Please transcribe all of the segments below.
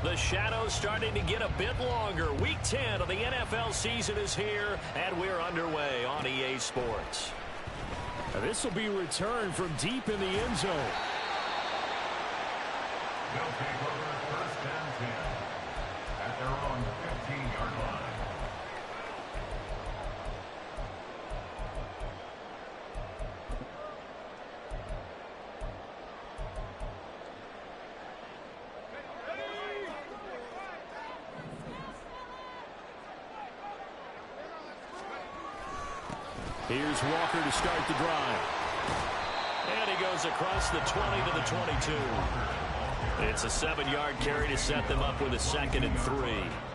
The shadow's starting to get a bit longer. Week 10 of the NFL season is here, and we're underway on EA Sports. This will be returned from deep in the end zone. They'll take over first and 10 at their own 15-yard line. Here's Walker to start the drive. And he goes across the 20 to the 22. It's a 7-yard carry to set them up with a 2nd and 3.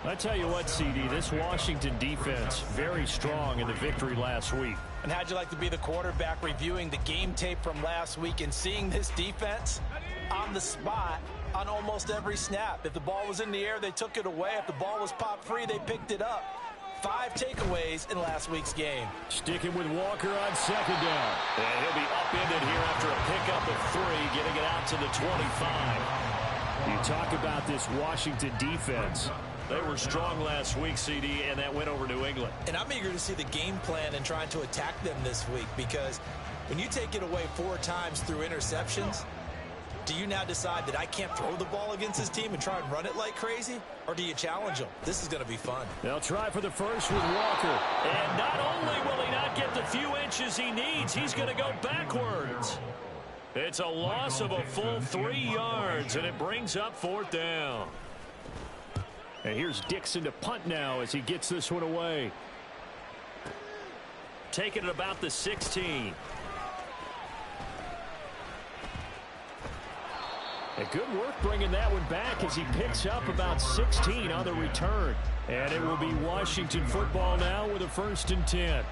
I tell you what, CD, this Washington defense, very strong in the victory last week. And how'd you like to be the quarterback reviewing the game tape from last week and seeing this defense on the spot on almost every snap? If the ball was in the air, they took it away. If the ball was popped free, they picked it up. 5 takeaways in last week's game. Sticking with Walker on 2nd down. And he'll be upended here after a pickup of 3, getting it out to the 25. You talk about this Washington defense. They were strong last week, CD, and that went over New England. And I'm eager to see the game plan and trying to attack them this week, because when you take it away 4 times through interceptions, do you now decide that I can't throw the ball against this team and try and run it like crazy? Or do you challenge them? This is going to be fun. They'll try for the first with Walker. And not only will he not get the few inches he needs, he's going to go backwards. It's a loss of a full 3 yards, and it brings up 4th down. And here's Dixon to punt now as he gets this one away. Taking it about the 16. Good work bringing that one back as he picks up about 16 on the return. And it will be Washington football now with a 1st and 10.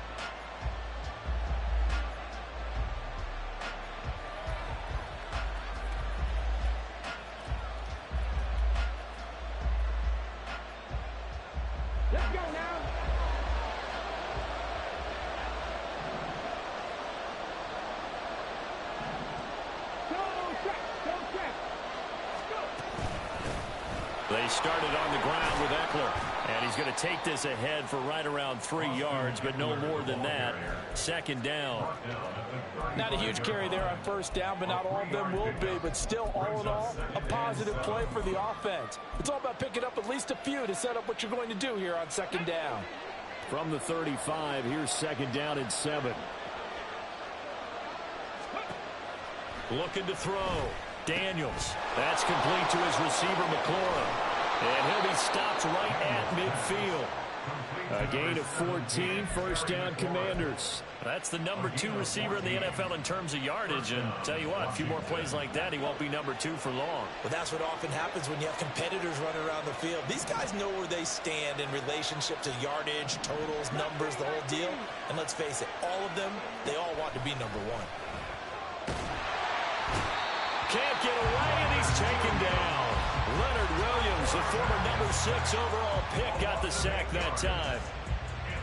Let's go now. They started on the ground with Eckler. And he's going to take this ahead for right around 3 yards, but no more than that. 2nd down. Not a huge carry there on 1st down, but not all of them will be. But still, all in all, a positive play for the offense. It's all about picking up at least a few to set up what you're going to do here on 2nd down. From the 35, here's 2nd down and 7. Looking to throw. Daniels. That's complete to his receiver, McLaurin. And he'll be stopped right at midfield. A gain of 14, 1st down Commanders. That's the number 2 receiver in the NFL in terms of yardage. And tell you what, a few more plays like that, he won't be number 2 for long. Well, that's what often happens when you have competitors running around the field. These guys know where they stand in relationship to yardage, totals, numbers, the whole deal. And let's face it, all of them, they all want to be number 1. Can't get away, and he's taken down. Leonard Williams, the former number 6 overall pick, got the sack that time.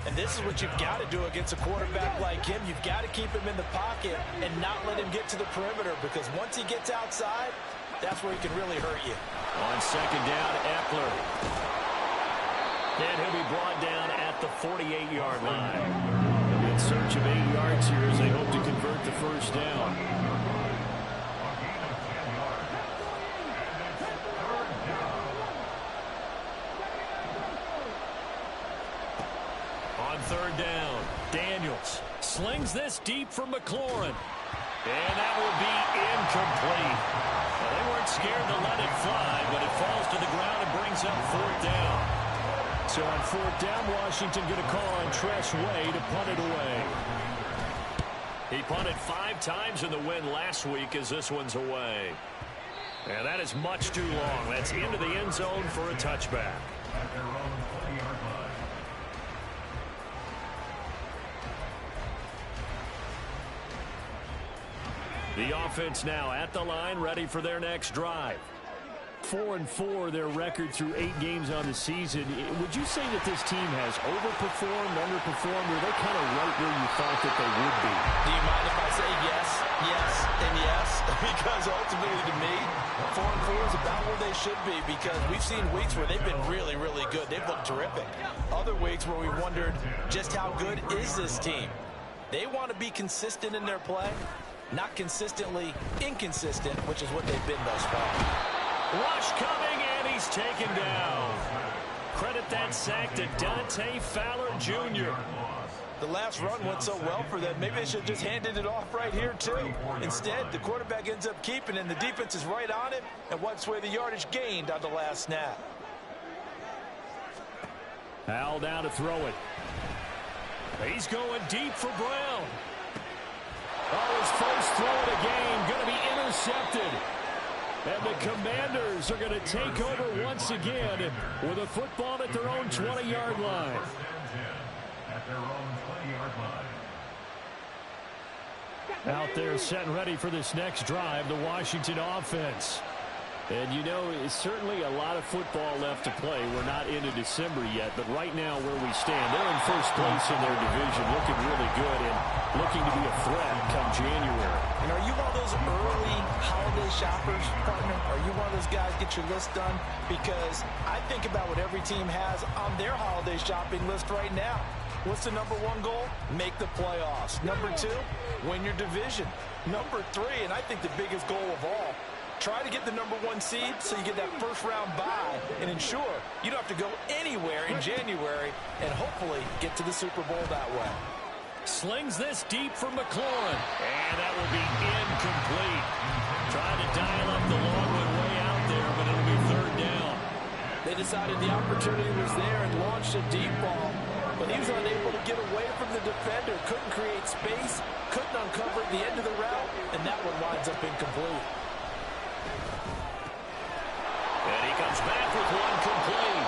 And this is what you've got to do against a quarterback like him. You've got to keep him in the pocket and not let him get to the perimeter, because once he gets outside, that's where he can really hurt you. On 2nd down, Eckler. And he'll be brought down at the 48-yard line. In search of 8 yards here as they hope to convert the 1st down. On 3rd down, Daniels slings this deep for McLaurin. And that will be incomplete. Well, they weren't scared to let it fly, but it falls to the ground and brings up 4th down. So on 4th down, Washington going to call on Tress Way to punt it away. He punted 5 times in the win last week as this one's away. And that is much too long. That's into the end zone for a touchback. The offense now at the line, ready for their next drive. 4-4, their record through 8 games on the season. Would you say that this team has overperformed, underperformed, or are they kind of right where you thought that they would be? Do you mind if I say yes, yes, and yes? Because ultimately, to me, 4-4 is about where they should be, because we've seen weeks where they've been really, really good. They've looked terrific. Other weeks where we wondered just how good is this team. They want to be consistent in their play, not consistently inconsistent, which is what they've been thus far. Rush coming, and he's taken down. Credit that sack to Dante Fowler Jr. The last run went so well for them, maybe they should have just handed it off right here, too. Instead, the quarterback ends up keeping it, and the defense is right on it and wipes away the yardage gained on the last snap. Hal now to throw it. He's going deep for Brown. Oh, his first throw of the game going to be intercepted. And the Commanders are going to take over once again with a football at their own 20-yard line. At their own 20-yard line. Out there set and ready for this next drive, the Washington offense. And, you know, it's certainly a lot of football left to play. We're not into December yet, but right now where we stand, they're in first place in their division, looking really good and looking to be a threat come January. And are you one of those early holiday shoppers, partner? Are you one of those guys get your list done? Because I think about what every team has on their holiday shopping list right now. What's the number one goal? Make the playoffs. Number two, win your division. Number three, and I think the biggest goal of all, try to get the number one seed so you get that first-round bye and ensure you don't have to go anywhere in January and hopefully get to the Super Bowl that way. Slings this deep for McLaurin, and that will be incomplete. Trying to dial up the long one way out there, but it'll be third down. They decided the opportunity was there and launched a deep ball, but he was unable to get away from the defender, couldn't create space, couldn't uncover the end of the route, and that one winds up incomplete. And he comes back with one complete.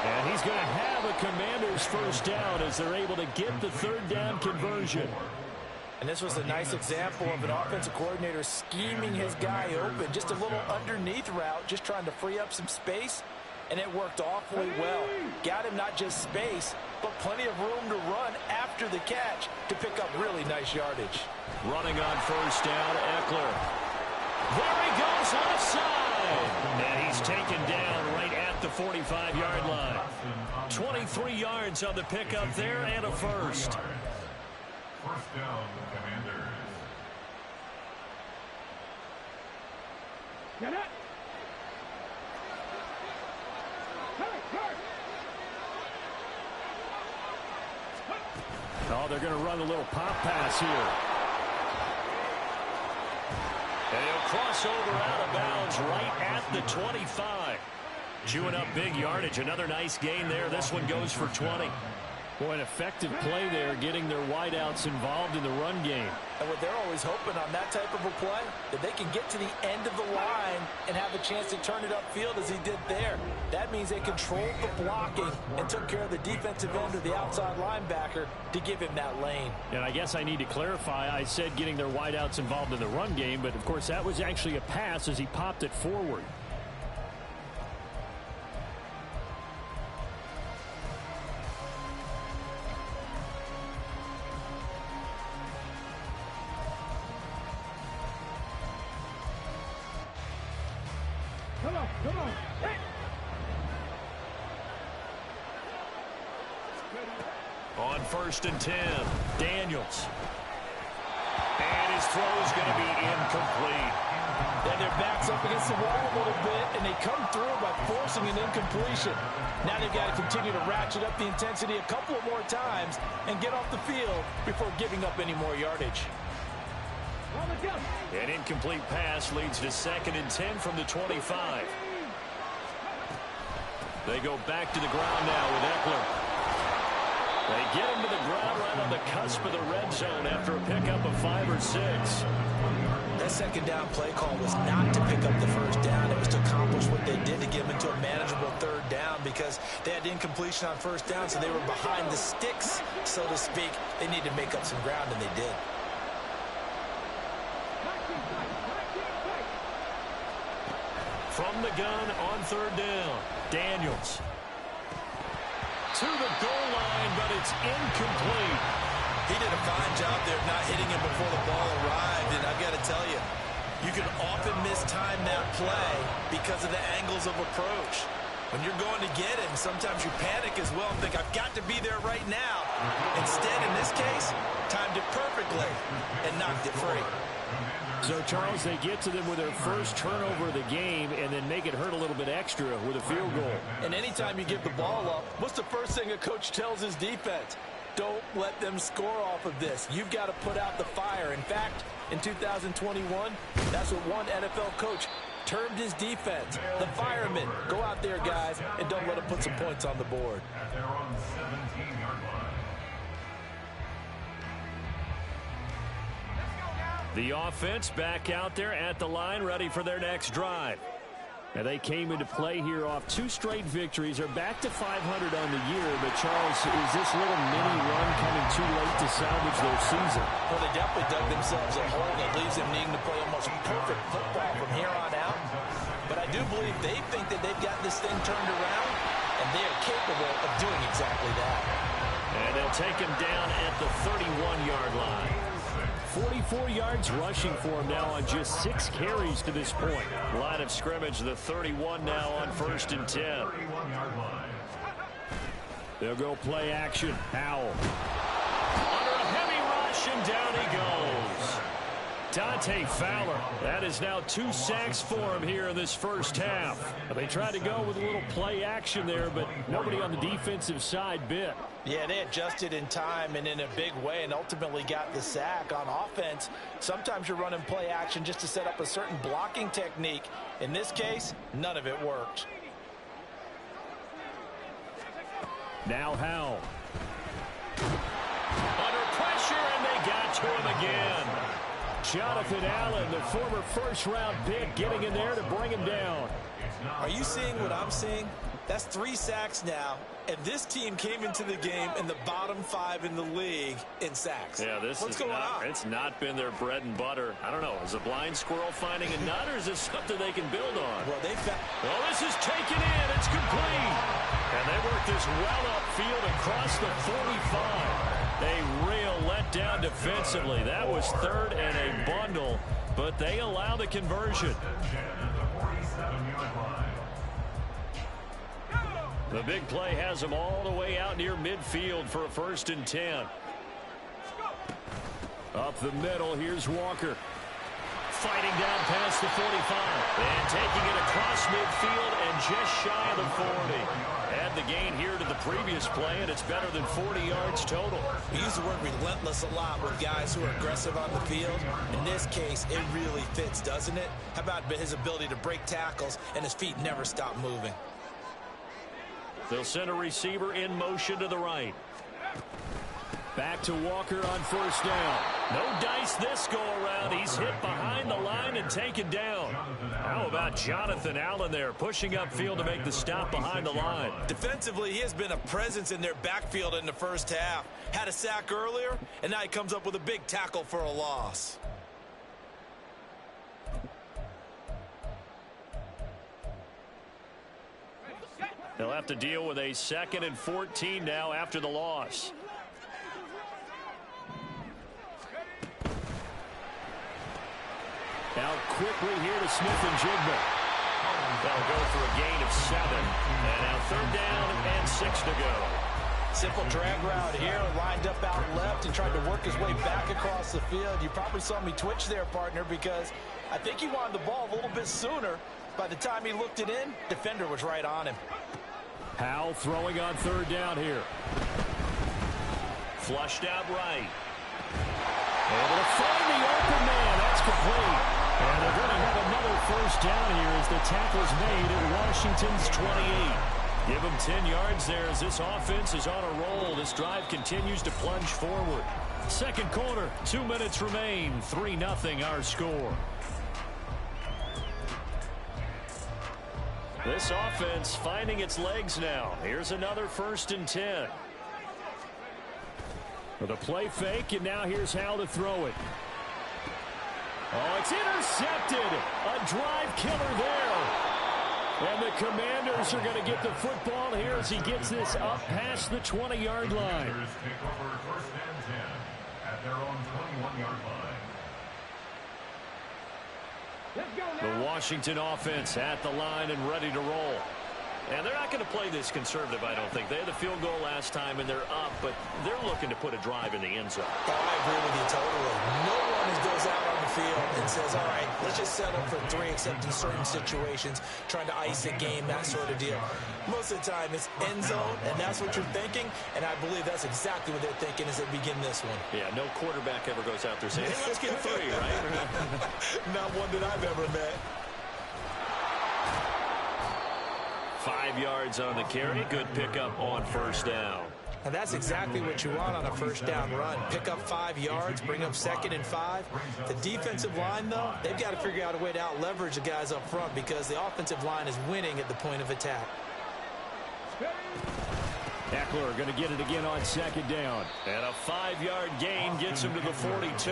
And he's going to have a Commander's first down as they're able to get the third down conversion. And this was a nice example of an offensive coordinator scheming his guy open. Just a little underneath route, just trying to free up some space. And it worked awfully well. Got him not just space, but plenty of room to run after the catch to pick up really nice yardage. Running on first down, Eckler. There he goes, left side. And he's taken down right at the 45-yard line. 23 yards on the pickup there and a first. First down, Commanders. Get it. Oh, they're going to run a little pop pass here. And he'll cross over out of bounds right at the 25. Chewing up big yardage. Another nice gain there. This one goes for 20. Boy, an effective play there, getting their wideouts involved in the run game. And what they're always hoping on that type of a play, that they can get to the end of the line and have a chance to turn it upfield as he did there. That means they controlled the blocking and took care of the defensive end or the outside linebacker to give him that lane. And I guess I need to clarify, I said getting their wideouts involved in the run game, but of course that was actually a pass as he popped it forward. Come on. Hey. On first and 10, Daniels. And his throw is going to be incomplete. Then their back's up against the wall a little bit, and they come through by forcing an incompletion. Now they've got to continue to ratchet up the intensity a couple of more times and get off the field before giving up any more yardage. An incomplete pass leads to second and 10 from the 25. They go back to the ground now with Eckler. They get him to the ground right on the cusp of the red zone after a pickup of 5 or 6. That second down play call was not to pick up the first down. It was to accomplish what they did to get them into a manageable third down because they had incompletion on first down, so they were behind the sticks, so to speak. They needed to make up some ground, and they did. From the gun on third down, Daniels. To the goal line, but it's incomplete. He did a fine job there of not hitting him before the ball arrived, and I've got to tell you, You can often mistime that play because of the angles of approach. When you're going to get it, and sometimes you panic as well and think, I've got to be there right now. Instead, in this case, timed it perfectly and knocked it free. So, Charles, they get to them with their first turnover of the game and then make it hurt a little bit extra with a field goal. And anytime you give the ball up, what's the first thing a coach tells his defense? Don't let them score off of this. You've got to put out the fire. In fact, in 2021, that's what one NFL coach termed his defense. The firemen. Go out there, guys, and don't let them put some points on the board. At their own 17-yard line. The offense back out there at the line, ready for their next drive. Now, they came into play here off 2 straight victories. They're back to 500 on the year. But, Charles, is this little mini run coming too late to salvage their season? Well, they definitely dug themselves a hole that leaves them needing to play almost perfect football from here on out. But I do believe they think that they've got this thing turned around, and they are capable of doing exactly that. And they'll take him down at the 31-yard line. 44 yards rushing for him now on just 6 carries to this point. Line of scrimmage, the 31 now on 1st and 10. 31-yard line. They'll go play action. Howell. Under a heavy rush, and down he goes. Dante Fowler. That is now 2 sacks for him here in this first half. They tried to go with a little play action there, but nobody on the defensive side bit. Yeah, they adjusted in time and in a big way and ultimately got the sack. On offense, sometimes you're running play action just to set up a certain blocking technique. In this case, none of it worked. Now Howell. Under pressure, and they got to him again. Jonathan Allen, the former first-round pick, getting in there to bring him down. Are you seeing what I'm seeing? That's 3 sacks now, and this team came into the game in the bottom 5 in the league in sacks. Yeah, What's going on? It's not been their bread and butter. I don't know. Is a blind squirrel finding a nut, or is this something they can build on? Well, this is taken in. It's complete. And they work this well upfield across the 45. A real letdown defensively. That was 3rd and a bundle, but they allow the conversion. The big play has them all the way out near midfield for a 1st and 10. Up the middle, here's Walker. Fighting down past the 45. And taking it across midfield and just shy of the 40. Add the gain here to the previous play, and it's better than 40 yards total. We use the word relentless a lot with guys who are aggressive on the field. In this case, it really fits, doesn't it? How about his ability to break tackles and his feet never stop moving? They'll send a receiver in motion to the right. Back to Walker on 1st down. No dice this go-around. He's hit behind the line and taken down. How about Jonathan Allen there, pushing upfield to make the stop behind the line? Defensively, he has been a presence in their backfield in the first half. Had a sack earlier, and now he comes up with a big tackle for a loss. They'll have to deal with a 2nd and 14 now after the loss. Now quickly here to Smith-Njigba. They'll go for a gain of 7. And now 3rd down and 6 to go. Simple drag route here, lined up out left and tried to work his way back across the field. You probably saw me twitch there, partner, because I think he wanted the ball a little bit sooner. By the time he looked it in, defender was right on him. Howell throwing on 3rd down here. Flushed out right. Able to find the open man. That's complete. And they're going to have another 1st down here as the tackle's made at Washington's 28. Give them 10 yards there as this offense is on a roll. This drive continues to plunge forward. 2nd quarter, 2 minutes remain. 3-0 our score. This offense finding its legs now. Here's another 1st and 10. With a play fake, and now here's Howell to throw it. Oh, it's intercepted. A drive killer there. And the Commanders are going to get the football here as he gets this up past the 20-yard line. Take over 1st and 10 at their own 21-yard line. The Washington offense at the line and ready to roll. And they're not going to play this conservative, I don't think. They had the field goal last time, and they're up, but they're looking to put a drive in the end zone. Oh, I agree with you totally. No one goes out on the field and says, all right, let's just settle for 3, except in certain situations, trying to ice a game, that sort of deal. Most of the time, it's end zone, and that's what you're thinking, and I believe that's exactly what they're thinking as they begin this one. Yeah, no quarterback ever goes out there saying, hey, let's get 3, right? Not one that I've ever met. 5 yards on the carry. Good pickup on first down. And that's exactly what you want on a first down run. Pick up 5 yards, bring up 2nd and 5. The defensive line, though, they've got to figure out a way to out-leverage the guys up front because the offensive line is winning at the point of attack. Eckler going to get it again on 2nd down. And a 5-yard gain gets him to the 42.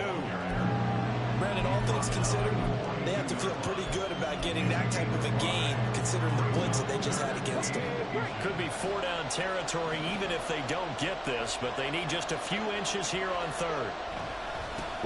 Brandon, all things considered, they have to feel pretty good about getting that type of a gain, considering the blitz that they just had against them. Could be 4-down territory even if they don't get this, but they need just a few inches here on 3rd.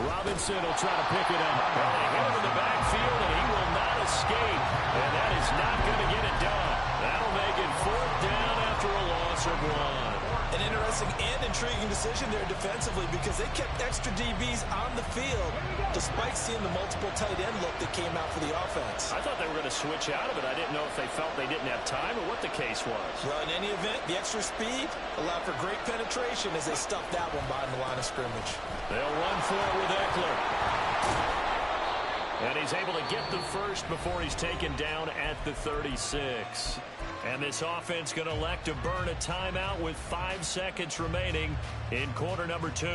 Robinson will try to pick it up. They hit him in the backfield, and he will not escape. And that is not going to get it done. That'll make it 4th down after a loss of 1. An interesting and intriguing decision there defensively because they kept extra DBs on the field despite seeing the multiple tight end look that came out for the offense. I thought they were going to switch out of it. I didn't know if they felt they didn't have time or what the case was. Well, in any event, the extra speed allowed for great penetration as they stuffed that one behind the line of scrimmage. They'll run for it with Eckler. And he's able to get the first before he's taken down at the 36. And this offense going to elect to burn a timeout with 5 seconds remaining in quarter number 2.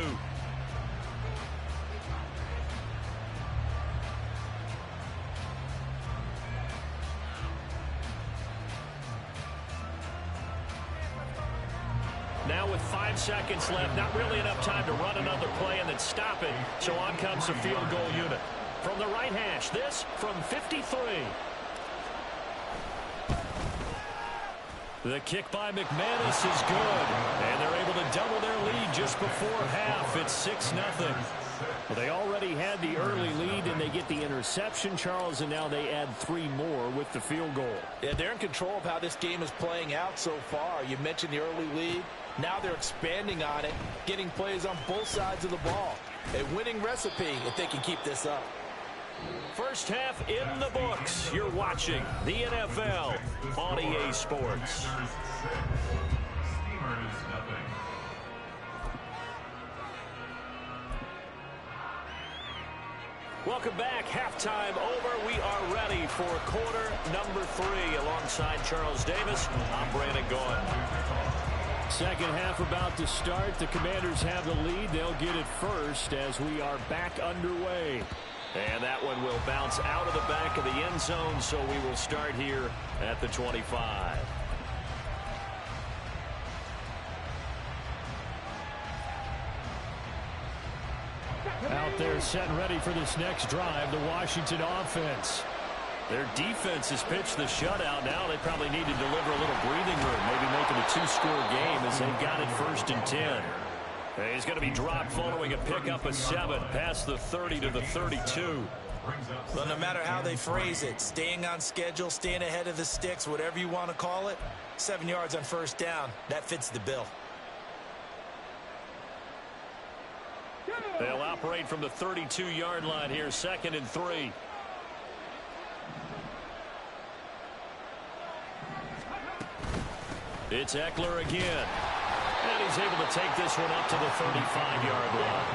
Now with 5 seconds left, not really enough time to run another play and then stop it. So on comes the field goal unit. From the right hash, this from 53. The kick by McManus is good. And they're able to double their lead just before half. It's 6-0. Well, they already had the early lead, and they get the interception, Charles, and now they add 3 more with the field goal. Yeah, they're in control of how this game is playing out so far. You mentioned the early lead. Now they're expanding on it, getting plays on both sides of the ball. A winning recipe if they can keep this up. First half in the books. You're watching the NFL on EA Sports. Welcome back. Halftime over. We are ready for quarter number 3. Alongside Charles Davis, I'm Brandon Gaudin. Second half about to start. The Commanders have the lead. They'll get it first as we are back underway. And that one will bounce out of the back of the end zone, so we will start here at the 25. Out there set and ready for this next drive, the Washington offense. Their defense has pitched the shutout. Now they probably need to deliver a little breathing room, maybe make it a 2-score game as they've got it 1st and 10. He's going to be dropped following a pickup of 7 past the 30 to the 32. Well, no matter how they phrase it, staying on schedule, staying ahead of the sticks, whatever you want to call it, 7 yards on first down, that fits the bill. They'll operate from the 32-yard line here, 2nd and 3. It's Eckler again. And he's able to take this one up to the 35-yard line.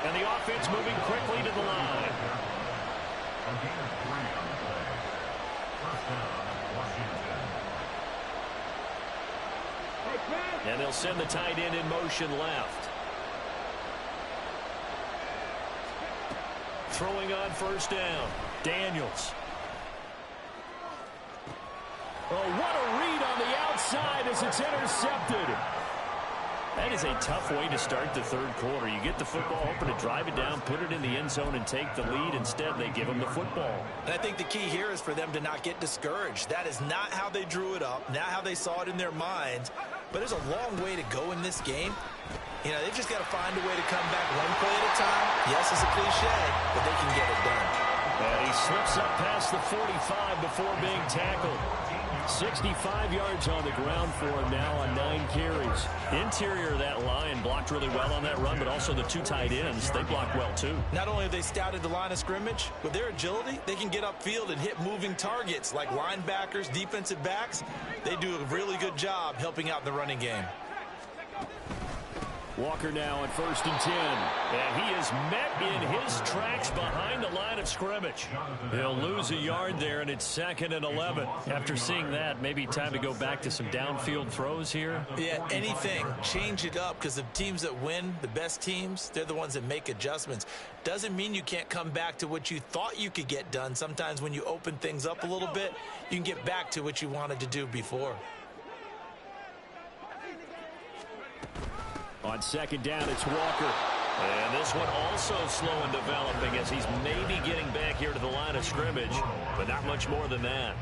And the offense moving quickly to the line. And they'll send the tight end in motion left. Throwing on first down, Daniels. Oh, what a read on the outside as it's intercepted. That is a tough way to start the 3rd quarter. You get the football, hoping to drive it down, put it in the end zone, and take the lead. Instead, they give them the football. And I think the key here is for them to not get discouraged. That is not how they drew it up, not how they saw it in their minds. But there's a long way to go in this game. You know, they've just got to find a way to come back one play at a time. Yes, it's a cliche, but they can get it done. And he slips up past the 45 before being tackled. 65 yards on the ground for him now on 9 carries. Interior of that line blocked really well on that run, but also the 2 tight ends, they blocked well too. Not only have they scouted the line of scrimmage, with their agility, they can get upfield and hit moving targets like linebackers, defensive backs. They do a really good job helping out in the running game. Walker now on 1st and 10. And he is met in his tracks behind the line of scrimmage. He'll lose a yard there, and it's 2nd and 11. After seeing that, maybe time to go back to some downfield throws here. Yeah, anything. Change it up, because the teams that win, the best teams, they're the ones that make adjustments. Doesn't mean you can't come back to what you thought you could get done. Sometimes when you open things up a little bit, you can get back to what you wanted to do before. On 2nd down, it's Walker. And this one also slow in developing as he's maybe getting back here to the line of scrimmage, but not much more than that.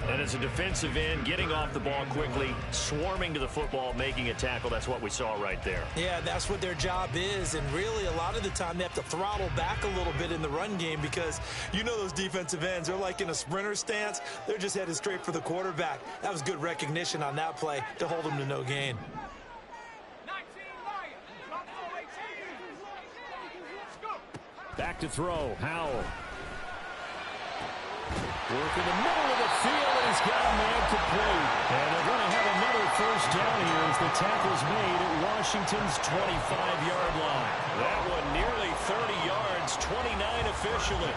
And as a defensive end, getting off the ball quickly, swarming to the football, making a tackle, that's what we saw right there. Yeah, that's what their job is, and really a lot of the time they have to throttle back a little bit in the run game because you know those defensive ends, they're like in a sprinter stance. They're just headed straight for the quarterback. That was good recognition on that play to hold them to no gain. Back to throw, Howell. Work in the middle of the field, and he's got a man complete. And they're going to have another 1st down here as the tackle's made at Washington's 25-yard line. That one nearly 30 yards, 29 officially.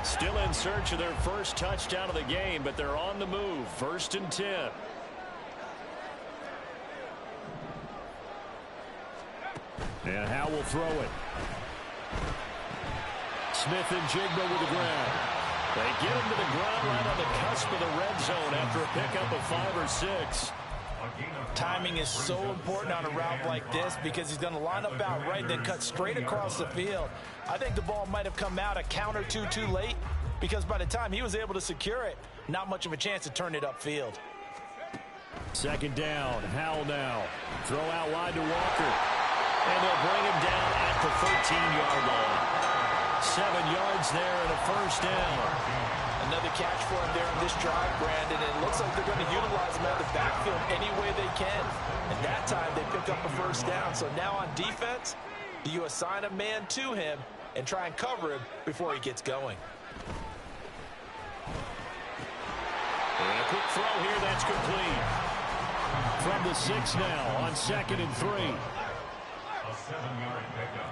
Still in search of their 1st touchdown of the game, but they're on the move. 1st and 10. And Howe will throw it. Smith and Jigba with the ground. They get him to the ground right on the cusp of the red zone after a pickup of 5 or 6. Timing is so important on a route like this because he's going to line up out right, then cut straight across the field. I think the ball might have come out a count or two too late because by the time he was able to secure it, not much of a chance to turn it upfield. 2nd down, Howell now. Throw out wide to Walker. And they'll bring him down at the 13-yard line. 7 yards there and a 1st down. Another catch for him there on this drive, Brandon. And it looks like they're going to utilize him out of the backfield any way they can. And that time they pick up a 1st down. So now on defense, you assign a man to him and try and cover him before he gets going. And a quick throw here, that's complete. From the 6 now on 2nd and 3. A 7-yard pickup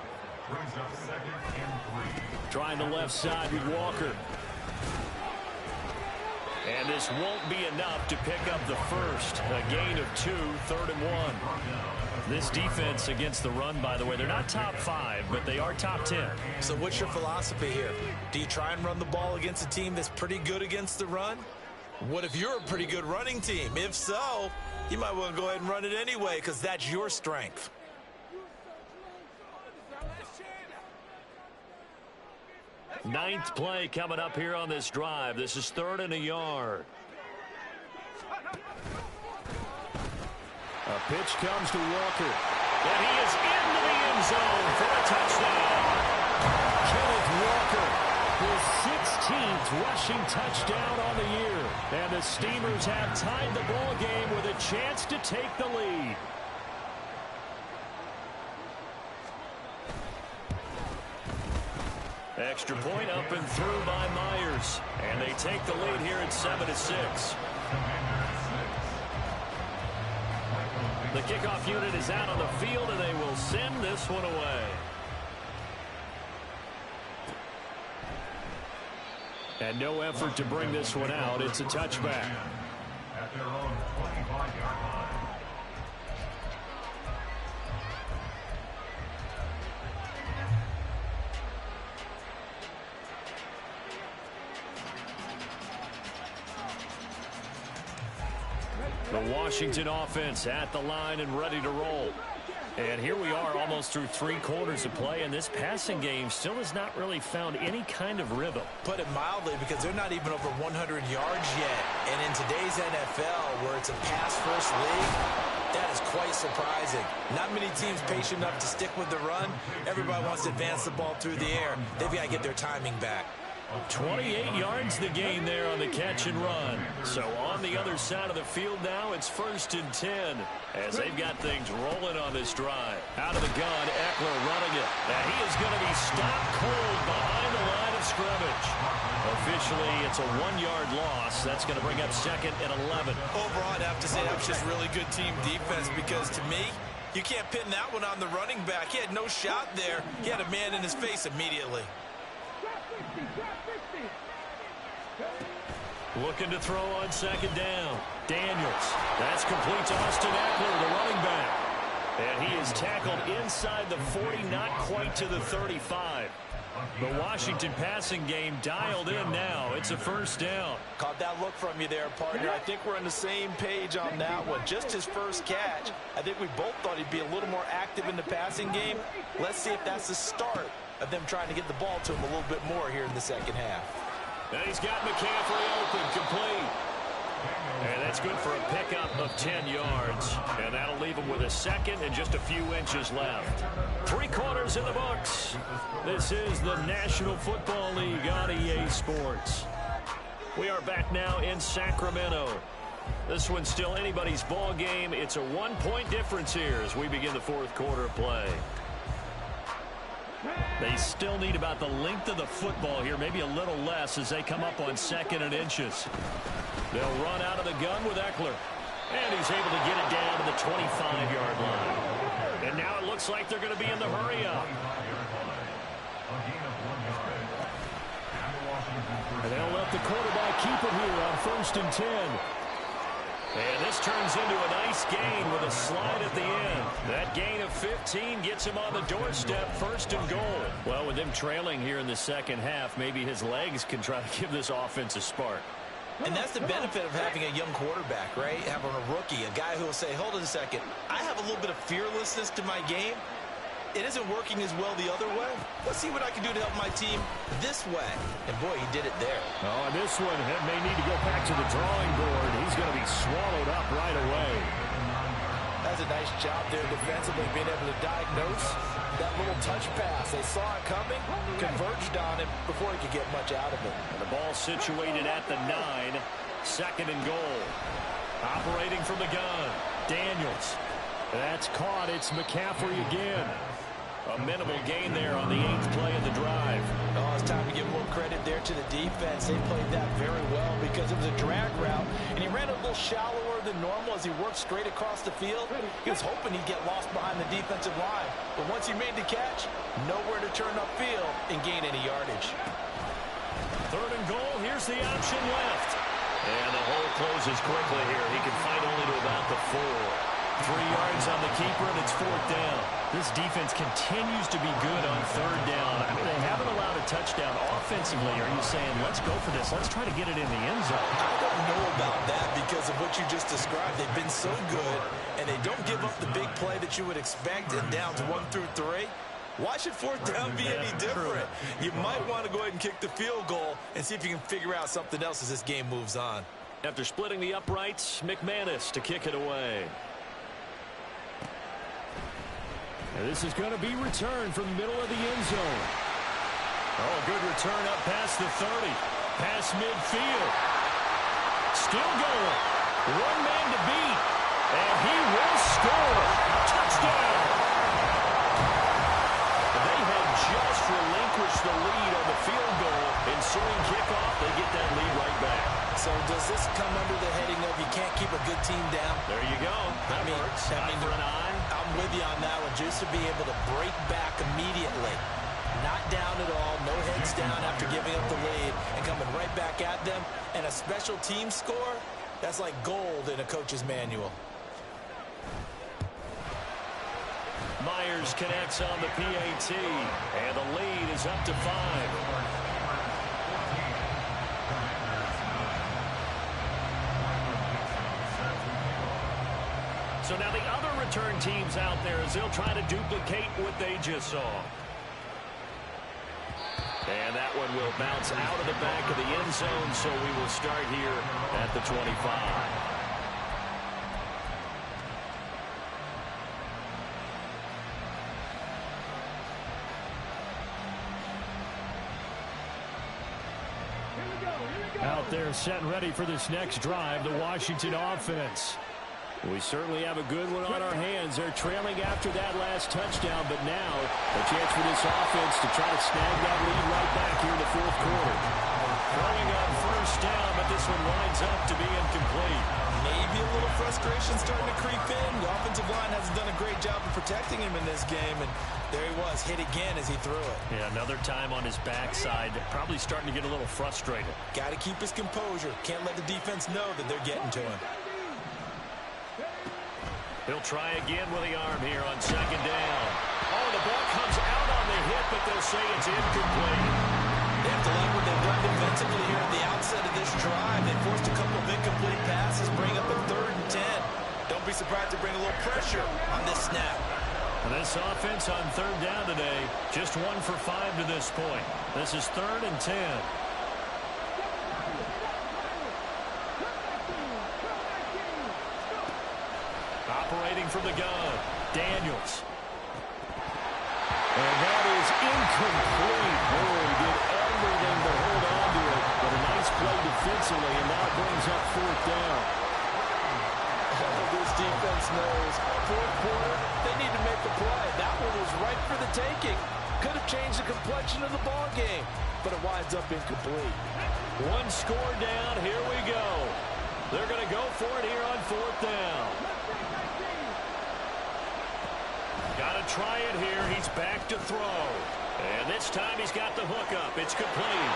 brings up 2nd and 3. Trying the left side with Walker. And this won't be enough to pick up the 1st. A gain of 2, 3rd and 1. This defense against the run, by the way, they're not top 5, but they are top 10. So what's your philosophy here? Do you try and run the ball against a team that's pretty good against the run? What if you're a pretty good running team? If so, you might want to go ahead and run it anyway because that's your strength. Ninth play coming up here on this drive. This is 3rd and a yard. A pitch comes to Walker. And he is into the end zone for a touchdown. Kenneth Walker, his 16th rushing touchdown on the year. And the Steamers have tied the ball game with a chance to take the lead. Extra point up and through by Myers. And they take the lead here at 7-6. The kickoff unit is out on the field, and they will send this one away. And no effort to bring this one out. It's a touchback. At their own 25-yard line. The Washington offense at the line and ready to roll. And here we are almost through 3 quarters of play, and this passing game still has not really found any kind of rhythm. Put it mildly, because they're not even over 100 yards yet. And in today's NFL, where it's a pass-first league, That is quite surprising. Not many teams patient enough to stick with the run. Everybody wants to advance the ball through the air. They've got to get their timing back. 28 yards the gain there on the catch and run. So on the other side of the field now, it's 1st and 10 as they've got things rolling on this drive. Out of the gun, Ekeler running it. And he is going to be stopped cold behind the line of scrimmage. Officially, it's a 1-yard loss. That's going to bring up 2nd and 11. Overall, I'd have to say that was just really good team defense because to me, you can't pin that one on the running back. He had no shot there. He had a man in his face immediately. Looking to throw on 2nd down. Daniels. That's complete to Austin Ekeler, the running back. And he is tackled inside the 40, not quite to the 35. The Washington passing game dialed in now. It's a 1st down. Caught that look from you there, partner. I think we're on the same page on that one. Just his first catch. I think we both thought he'd be a little more active in the passing game. Let's see if that's the start of them trying to get the ball to him a little bit more here in the second half. And he's got McCaffrey open, complete. And that's good for a pickup of 10 yards. And that'll leave him with a 2nd and just a few inches left. 3 quarters in the books. This is the National Football League on EA Sports. We are back now in Sacramento. This one's still anybody's ball game. It's a 1-point difference here as we begin the 4th quarter of play. They still need about the length of the football here, maybe a little less as they come up on 2nd and inches. They'll run out of the gun with Ekeler. And he's able to get it down to the 25-yard line. And now it looks like they're going to be in the hurry-up. And they'll let the quarterback keep it here on 1st and 10. And this turns into a nice gain with a slide at the end. That gain of 15 gets him on the doorstep, 1st and goal. Well, with him trailing here in the second half, maybe his legs can try to give this offense a spark. And that's the benefit of having a young quarterback, right? Having a rookie, a guy who will say, hold on a second, I have a little bit of fearlessness to my game. It isn't working as well the other way. Let's see what I can do to help my team this way. And, boy, he did it there. Oh, and this one may need to go back to the drawing board. He's going to be swallowed up right away. That's a nice job there defensively, being able to diagnose that little touch pass. They saw it coming, converged on him before he could get much out of it. And the ball situated at the 9, 2nd and goal. Operating from the gun, Daniels. That's caught. It's McCaffrey again. A minimal gain there on the 8th play of the drive. Oh, it's time to give a little credit there to the defense. They played that very well because it was a drag route, and he ran a little shallower than normal as he worked straight across the field. He was hoping he'd get lost behind the defensive line, but once he made the catch, nowhere to turn upfield and gain any yardage. 3rd and goal. Here's the option left. And the hole closes quickly here. He can fight only to about the 4. 3 yards on the keeper, and it's 4th down. This defense continues to be good on 3rd down. I mean, they haven't allowed a touchdown offensively. Are you saying, let's go for this? Let's try to get it in the end zone. I don't know about that because of what you just described. They've been so good, and they don't give up the big play that you would expect in downs 1 through 3. Why should 4th down be any different? You might want to go ahead and kick the field goal and see if you can figure out something else as this game moves on. After splitting the uprights, McManus to kick it away. And this is going to be returned from the middle of the end zone. Oh, good return up past the 30. Past midfield. Still going. 1 man to beat. And he will score. Touchdown. They had just relinquished the lead on the field goal. Ensuing kickoff, they get that lead right back. So does this come under the heading of you can't keep a good team down? There you go. That works. I mean, for an eye. I'm with you on that one. Just to be able to break back immediately. Not down at all. No heads down after giving up the lead and coming right back at them. And a special team score, that's like gold in a coach's manual. Myers connects on the PAT. And the lead is up to 5. So now the other return teams out there as they'll try to duplicate what they just saw. And that one will bounce out of the back of the end zone, so we will start here at the 25. Out there set and ready for this next drive, the Washington offense. We certainly have a good one on our hands. They're trailing after that last touchdown, but now a chance for this offense to try to snag that lead right back here in the fourth quarter. Throwing on first down, but this one winds up to be incomplete. Maybe a little frustration starting to creep in. The offensive line hasn't done a great job of protecting him in this game, and there he was, hit again as he threw it. Yeah, another time on his backside, probably starting to get a little frustrated. Got to keep his composure. Can't let the defense know that they're getting to him. He'll try again with the arm here on second down. Oh, the ball comes out on the hit, but they'll say it's incomplete. They have to like what they've done defensively here at the outset of this drive. They forced a couple of incomplete passes, bring up a 3rd and 10. Don't be surprised to bring a little pressure on this snap. And this offense on 3rd down today, just 1 for 5 to this point. This is 3rd and 10. Operating from the gun, Daniels. And that is incomplete. Boy, did everything to hold on to it. But a nice play defensively, and now brings up 4th down. This defense knows. 4th quarter, they need to make the play. That one was right for the taking. Could have changed the complexion of the ball game, but it winds up incomplete. 1 score down. Here we go. They're going to go for it here on 4th down. Got to try it here. He's back to throw. And this time he's got the hook up. It's complete.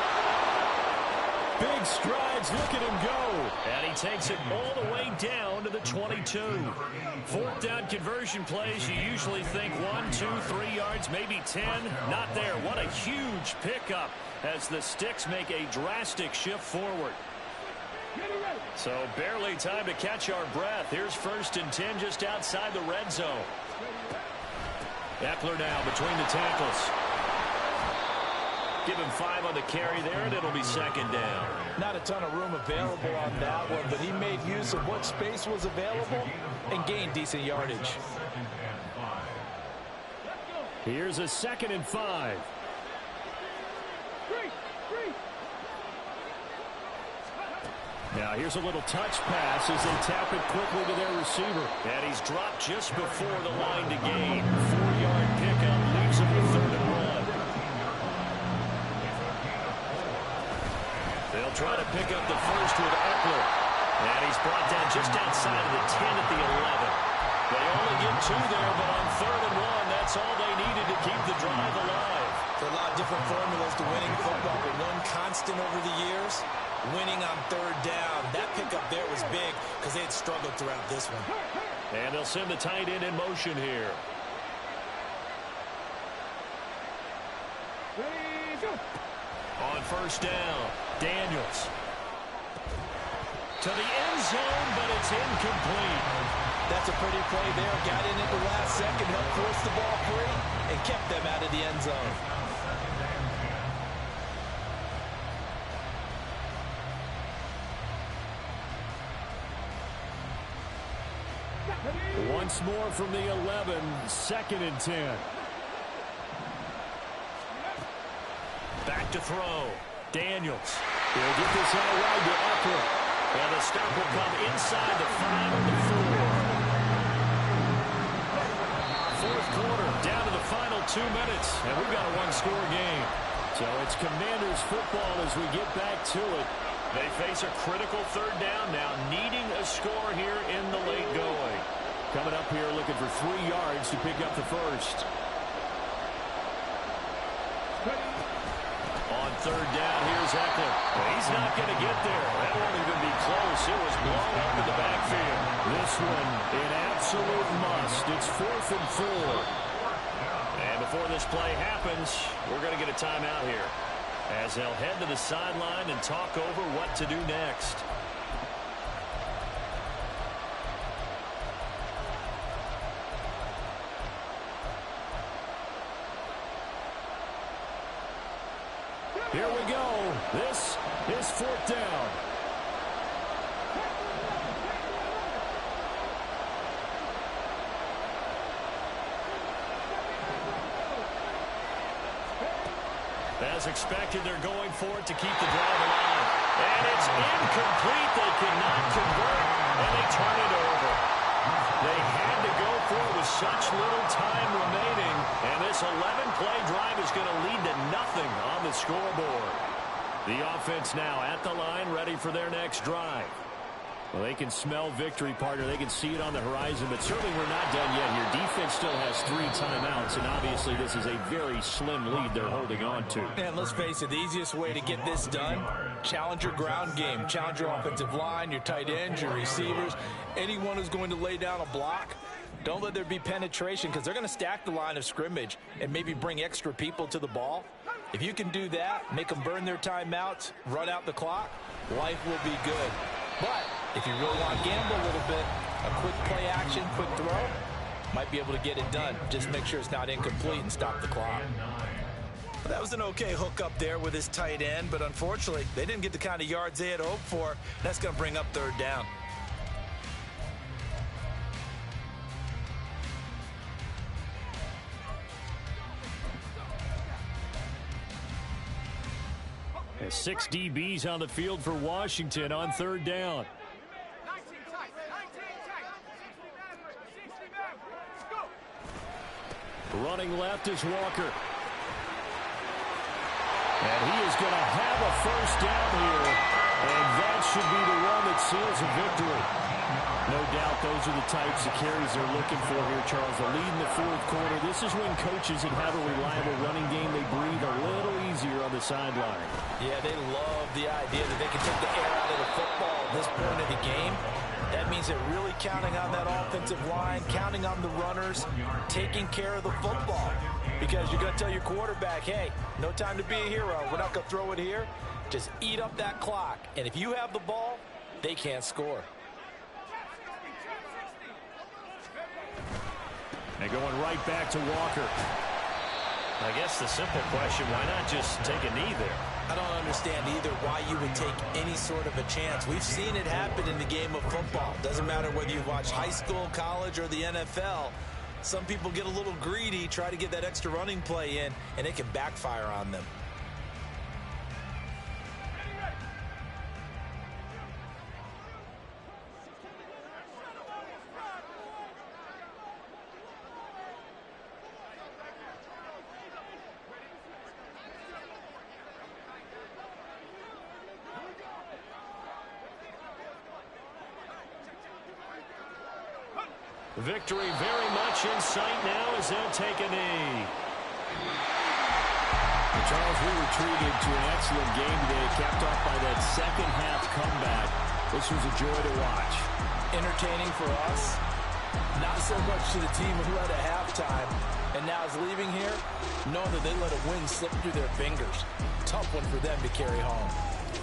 Big strides. Look at him go. And he takes it all the way down to the 22. 4th down conversion plays, you usually think 1, 2, 3 yards, maybe 10. Not there. What a huge pickup as the Sticks make a drastic shift forward. So barely time to catch our breath. Here's 1st and 10 just outside the red zone. Eckler now between the tackles. Give him 5 on the carry there, and it'll be 2nd down. Not a ton of room available on that one, but he made use of what space was available and gained decent yardage. Here's a 2nd and 5. Now here's a little touch pass as they tap it quickly to their receiver. And he's dropped just before the line to gain. 4-yard pickup leaves him with 3rd and 1. They'll try to pick up the first with Eckler. And he's brought down just outside of the 10 at the 11. They only get 2 there, but on 3rd and 1, that's all they needed to keep the drive alive. There are a lot of different formulas to winning football, but one constant over the years, winning on 3rd down. That pickup there was big because they had struggled throughout this one. And they'll send the tight end in motion here. On 1st down, Daniels. To the end zone, but it's incomplete. That's a pretty play there. Got in at the last second, helped force the ball free, and kept them out of the end zone. Once more from the 11, 2nd and 10. Back to throw. Daniels. He'll get this out wide to Eckler. And the stop will come inside the 5 and the 4. 4th quarter, down to the final 2 minutes. And we've got a 1-score game. So it's Commanders football as we get back to it. They face a critical 3rd down now, needing a score here in the late going. Coming up here looking for 3 yards to pick up the first. On 3rd down, here's Eckler. He's not going to get there. That won't even be close. It was blown up in the backfield. This one, an absolute must. It's 4th and 4. And before this play happens, we're going to get a timeout here, as they'll head to the sideline and talk over what to do next. Here we go. This is 4th down. As expected, they're going for it to keep the drive alive. Incomplete. They cannot convert, and they turn it over. They had to go for it with such little time remaining, and this 11-play drive is going to lead to nothing on the scoreboard. The offense now at the line, ready for their next drive. Well, they can smell victory, partner. They can see it on the horizon, but certainly we're not done yet here. Defense still has 3 timeouts, and obviously this is a very slim lead they're holding on to. And let's face it, the easiest way to get this done, challenge your ground game. Challenge your offensive line, your tight ends, your receivers, anyone who's going to lay down a block. Don't let there be penetration because they're going to stack the line of scrimmage and maybe bring extra people to the ball. If you can do that, make them burn their timeouts, run out the clock, life will be good. But if you really want to gamble a little bit, a quick play action, quick throw, might be able to get it done. Just make sure it's not incomplete and stop the clock. That was an okay hook up there with his tight end, but unfortunately, they didn't get the kind of yards they had hoped for. That's going to bring up 3rd down. And 6 DBs on the field for Washington on 3rd down. Running left is Walker. And he is going to have a 1st down here. And that should be the one that seals a victory. No doubt those are the types of carries they're looking for here, Charles. The lead in the 4th quarter. This is when coaches that have a reliable running game, they breathe a little easier on the sideline. Yeah, they love the idea that they can take the air out of the football at this point of the game. That means they're really counting on that offensive line, counting on the runners, taking care of the football. Because you're going to tell your quarterback, hey, no time to be a hero. We're not going to throw it here. Just eat up that clock. And if you have the ball, they can't score. And going right back to Walker. I guess the simple question, why not just take a knee there? I don't understand either why you would take any sort of a chance. We've seen it happen in the game of football. Doesn't matter whether you watch high school, college, or the NFL. Some people get a little greedy, try to get that extra running play in, and it can backfire on them. Victory very much in sight now as they'll take a knee. Charles, we were treated to an excellent game today, capped off by that 2nd half comeback. This was a joy to watch. Entertaining for us, not so much to the team who had a halftime and now is leaving here knowing that they let a win slip through their fingers. Tough one for them to carry home.